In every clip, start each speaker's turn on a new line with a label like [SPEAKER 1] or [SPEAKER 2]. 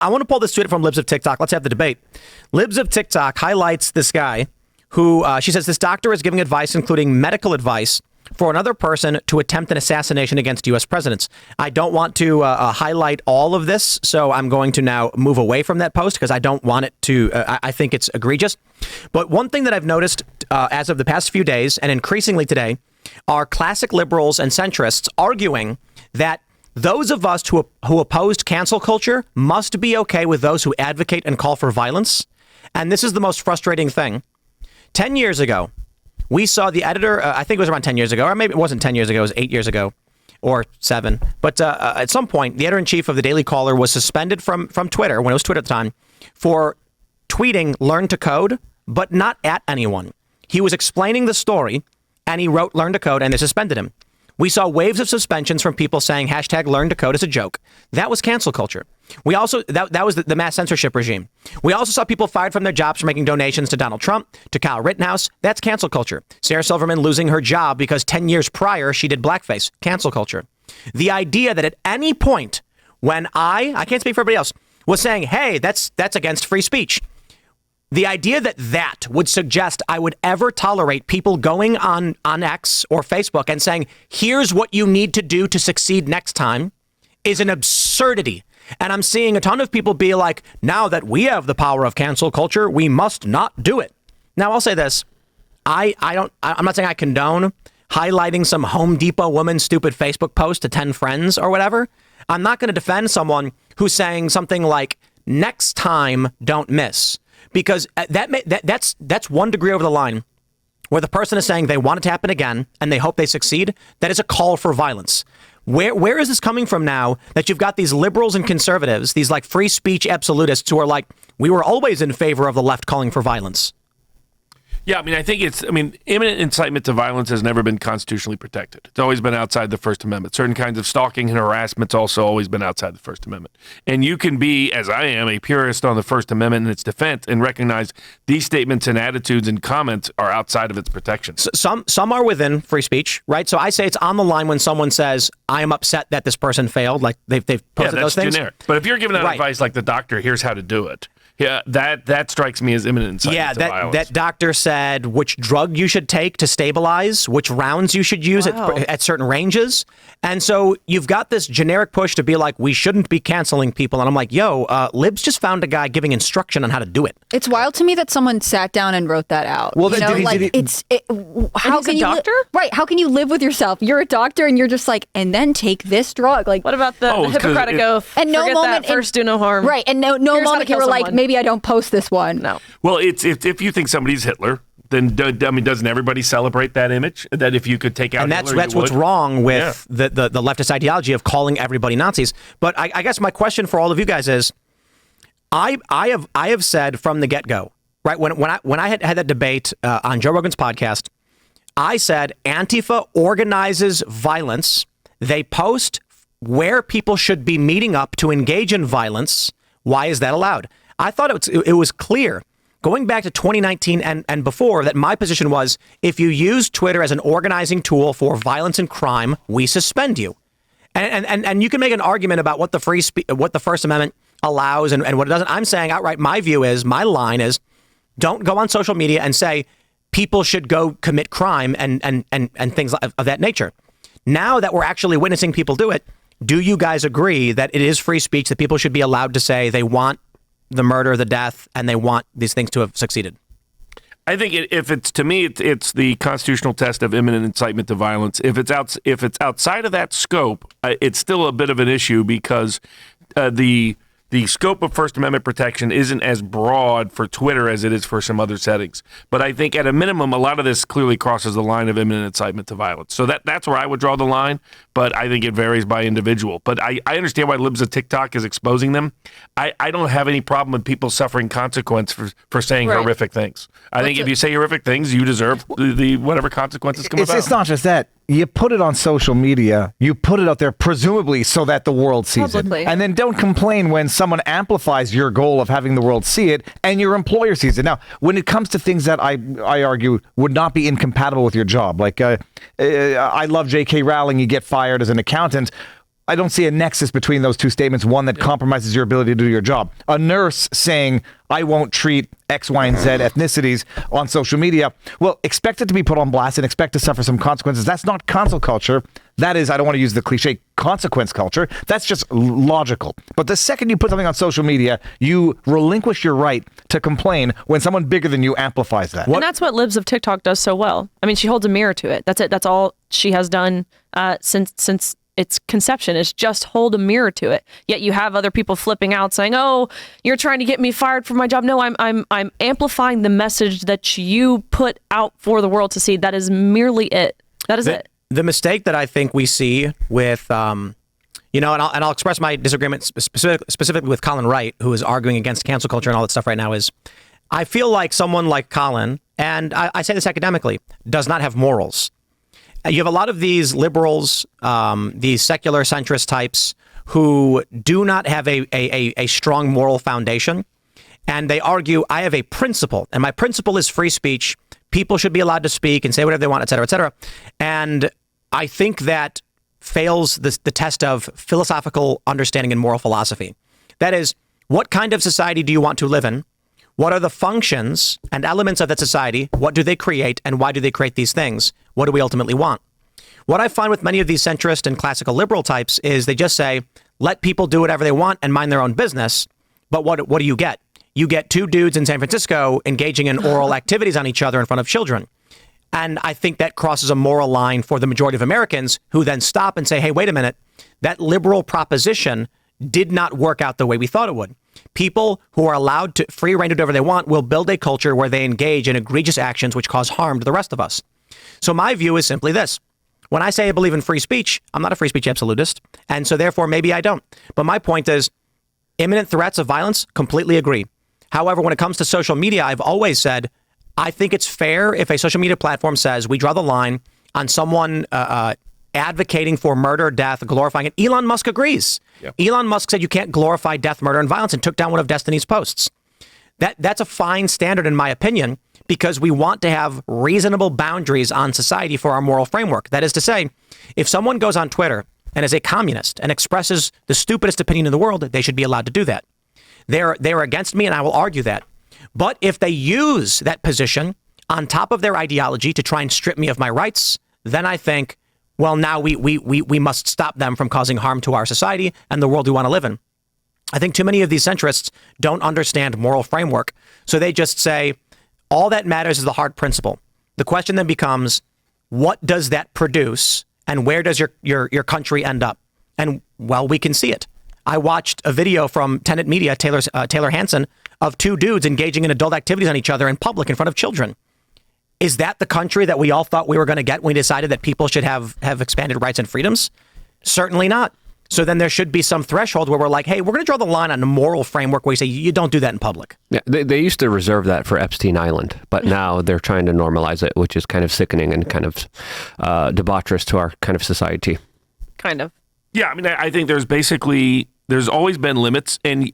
[SPEAKER 1] I want to pull this tweet from Libs of TikTok. Let's have the debate. Libs of TikTok highlights this guy who, she says, this doctor is giving advice, including medical advice, for another person to attempt an assassination against U.S. presidents. I don't want to highlight all of this, so I'm going to now move away from that post because I don't want it to, I think it's egregious. But one thing that I've noticed as of the past few days, and increasingly today, are classic liberals and centrists arguing that those of us who opposed cancel culture must be okay with those who advocate and call for violence. And this is the most frustrating thing. 10 years ago, we saw the editor, I think it was around 10 years ago, or maybe it wasn't 10 years ago, it was 8 years ago, or 7. But at some point, the editor-in-chief of the Daily Caller was suspended from Twitter, when it was Twitter at the time, for tweeting "learn to code," but not at anyone. He was explaining the story, and he wrote "learn to code," and they suspended him. We saw waves of suspensions from people saying hashtag "learn to code" is a joke. That was cancel culture. We also, that was the mass censorship regime. We also saw people fired from their jobs for making donations to Donald Trump, to Kyle Rittenhouse. That's cancel culture. Sarah Silverman losing her job because 10 years prior she did blackface. Cancel culture. The idea that at any point when I can't speak for everybody else, was saying, hey, that's against free speech. The idea that would suggest I would ever tolerate people going on X or Facebook and saying, here's what you need to do to succeed next time is an absurdity. And I'm seeing a ton of people be like, now that we have the power of cancel culture, we must not do it. Now, I'll say this. I'm not saying I condone highlighting some Home Depot woman's stupid Facebook post to 10 friends or whatever. I'm not going to defend someone who's saying something like, next time, don't miss. Because that's 1 degree over the line where the person is saying they want it to happen again and they hope they succeed. That is a call for violence. Where is this coming from now that you've got these liberals and conservatives, these like free speech absolutists who are like, we were always in favor of the left calling for violence?
[SPEAKER 2] Yeah, I mean, imminent incitement to violence has never been constitutionally protected. It's always been outside the First Amendment. Certain kinds of stalking and harassment's also always been outside the First Amendment. And you can be, as I am, a purist on the First Amendment and its defense and recognize these statements and attitudes and comments are outside of its protection.
[SPEAKER 1] Some are within free speech, right? So I say it's on the line when someone says, I am upset that this person failed, like they've posted those things.
[SPEAKER 2] Generic. But if you're giving out advice like the doctor, here's how to do it. Yeah, that strikes me as imminent incitement to violence. That doctor said which drug you should take to stabilize, which rounds you should use at certain ranges. And so you've got this generic push to be like, we shouldn't be canceling people. And I'm like, Libs just found a guy giving instruction on how to do it.
[SPEAKER 3] It's wild to me that someone sat down and wrote that out.
[SPEAKER 1] Well,
[SPEAKER 3] how can you doctor? Right. How can you live with yourself? You're a doctor and you're just like, and then take this drug. Like,
[SPEAKER 4] what about the Hippocratic Oath?
[SPEAKER 3] And no moment,
[SPEAKER 4] first do no harm.
[SPEAKER 3] Right. And no moment you were like, maybe I don't post this one.
[SPEAKER 4] No.
[SPEAKER 2] Well, it's if you think somebody's Hitler, then doesn't everybody celebrate that image? That if you could take out Hitler,
[SPEAKER 1] that's what's wrong with the leftist ideology of calling everybody Nazis. But I guess my question for all of you guys is, I have said from the get-go, right, when I had that debate on Joe Rogan's podcast, I said Antifa organizes violence. They post where people should be meeting up to engage in violence. Why is that allowed? I thought it was clear going back to 2019 and before that my position was, if you use Twitter as an organizing tool for violence and crime, we suspend you. And you can make an argument about what the First Amendment allows and what it doesn't. I'm saying outright, my line is, don't go on social media and say people should go commit crime and things of that nature. Now that we're actually witnessing people do it, do you guys agree that it is free speech, that people should be allowed to say they want the murder, the death, and they want these things to have succeeded?
[SPEAKER 2] I think it's the constitutional test of imminent incitement to violence. If it's outside of that scope, it's still a bit of an issue because the scope of First Amendment protection isn't as broad for Twitter as it is for some other settings. But I think at a minimum, a lot of this clearly crosses the line of imminent incitement to violence. So that's where I would draw the line, but I think it varies by individual. But I understand why Libs of TikTok is exposing them. I don't have any problem with people suffering consequence for saying horrific things. I think if you say horrific things, you deserve the whatever consequences come about.
[SPEAKER 5] It's not just that. You put it on social media, you put it out there presumably so that the world sees it. And then don't complain when someone amplifies your goal of having the world see it and your employer sees it. Now, when it comes to things that I argue would not be incompatible with your job, like I love J.K. Rowling, you get fired as an accountant. I don't see a nexus between those two statements, one that compromises your ability to do your job. A nurse saying, I won't treat X, Y, and Z ethnicities on social media, well, expect it to be put on blast and expect to suffer some consequences. That's not cancel culture. That is, I don't want to use the cliche consequence culture. That's just logical. But the second you put something on social media, you relinquish your right to complain when someone bigger than you amplifies that.
[SPEAKER 4] And that's what Libs of TikTok does so well. I mean, she holds a mirror to it. That's it. That's all she has done since its conception, is just hold a mirror to it. Yet you have other people flipping out saying, "Oh, you're trying to get me fired from my job." No, I'm amplifying the message that you put out for the world to see. That is merely it. That is it.
[SPEAKER 1] The mistake that I think we see with, and I'll express my disagreement specifically with Colin Wright, who is arguing against cancel culture and all that stuff right now, is I feel like someone like Colin, and I say this academically, does not have morals. You have a lot of these liberals, these secular centrist types who do not have a strong moral foundation. And they argue, I have a principle, and my principle is free speech. People should be allowed to speak and say whatever they want, et cetera, et cetera. And I think that fails the test of philosophical understanding and moral philosophy. That is, what kind of society do you want to live in? What are the functions and elements of that society? What do they create, and why do they create these things? What do we ultimately want? What I find with many of these centrist and classical liberal types is they just say, let people do whatever they want and mind their own business. But what do you get? You get two dudes in San Francisco engaging in oral activities on each other in front of children. And I think that crosses a moral line for the majority of Americans, who then stop and say, hey, wait a minute, that liberal proposition did not work out the way we thought it would. People who are allowed to free rein to do whatever they want will build a culture where they engage in egregious actions which cause harm to the rest of us. So my view is simply this. When I say I believe in free speech, I'm not a free speech absolutist. And so therefore, maybe I don't. But my point is, imminent threats of violence, completely agree. However, when it comes to social media, I've always said, I think it's fair if a social media platform says we draw the line on someone advocating for murder, death, glorifying it. Elon Musk agrees. Yep. Elon Musk said you can't glorify death, murder, and violence, and took down one of Destiny's posts. That's a fine standard, in my opinion, because we want to have reasonable boundaries on society for our moral framework. That is to say, if someone goes on Twitter and is a communist and expresses the stupidest opinion in the world, they should be allowed to do that. They're against me, and I will argue that. But if they use that position on top of their ideology to try and strip me of my rights, then I think, well, now we must stop them from causing harm to our society and the world we want to live in. I think too many of these centrists don't understand moral framework. So they just say, all that matters is the hard principle. The question then becomes, what does that produce, and where does your country end up? And, well, we can see it. I watched a video from Tenet Media, Taylor Hansen, of two dudes engaging in adult activities on each other in public in front of children. Is that the country that we all thought we were going to get when we decided that people should have expanded rights and freedoms? Certainly not. So then there should be some threshold where we're like, hey, we're going to draw the line on a moral framework where we say you don't do that in public.
[SPEAKER 6] Yeah, they used to reserve that for Epstein Island, but now they're trying to normalize it, which is kind of sickening and kind of debaucherous to our kind of society.
[SPEAKER 4] Kind of.
[SPEAKER 2] Yeah, I mean, I think there's always been limits, and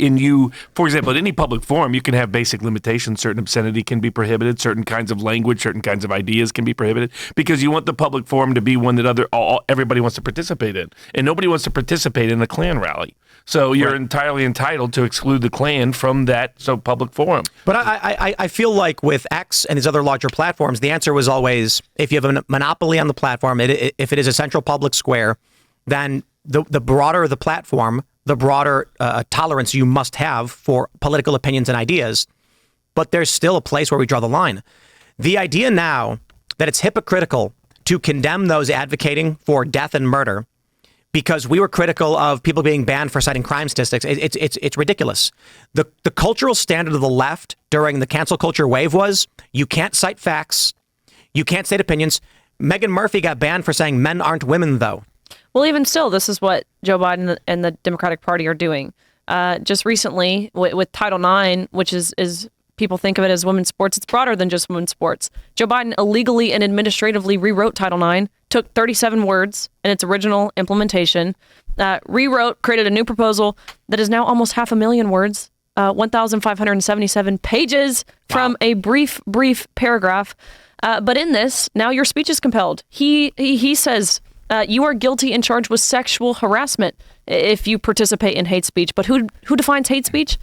[SPEAKER 2] for example, at any public forum, you can have basic limitations. Certain obscenity can be prohibited, certain kinds of language, certain kinds of ideas can be prohibited, because you want the public forum to be one that everybody wants to participate in, and nobody wants to participate in a Klan rally. So you're entirely entitled to exclude the Klan from that public forum.
[SPEAKER 1] But I feel like with X and these other larger platforms, the answer was always, if you have a monopoly on the platform, if it is a central public square, then the broader the platform, the broader tolerance you must have for political opinions and ideas. But there's still a place where we draw the line. The idea now that it's hypocritical to condemn those advocating for death and murder because we were critical of people being banned for citing crime statistics, it's ridiculous. The cultural standard of the left during the cancel culture wave was you can't cite facts, you can't state opinions. Meghan Murphy got banned for saying men aren't women, though.
[SPEAKER 4] Well, even still, this is what Joe Biden and the Democratic Party are doing. Just recently with Title IX, which is people think of it as women's sports. It's broader than just women's sports. Joe Biden illegally and administratively rewrote Title IX, took 37 words in its original implementation, created a new proposal that is now almost 500,000 words, 1,577 pages from a brief paragraph. But in this, now your speech is compelled. He says You are guilty and charged with sexual harassment if you participate in hate speech. But who defines hate speech?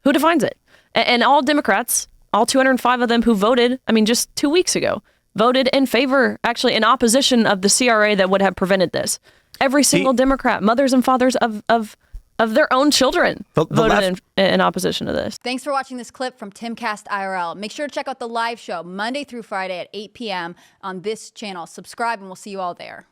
[SPEAKER 4] Who defines it? And all Democrats, all 205 of them who voted, just 2 weeks ago, voted in favor, actually in opposition of the CRA that would have prevented this. Every single Democrat, mothers and fathers of their own children, voted in opposition to this.
[SPEAKER 3] Thanks for watching this clip from Timcast IRL. Make sure to check out the live show Monday through Friday at 8 p.m. on this channel. Subscribe and we'll see you all there.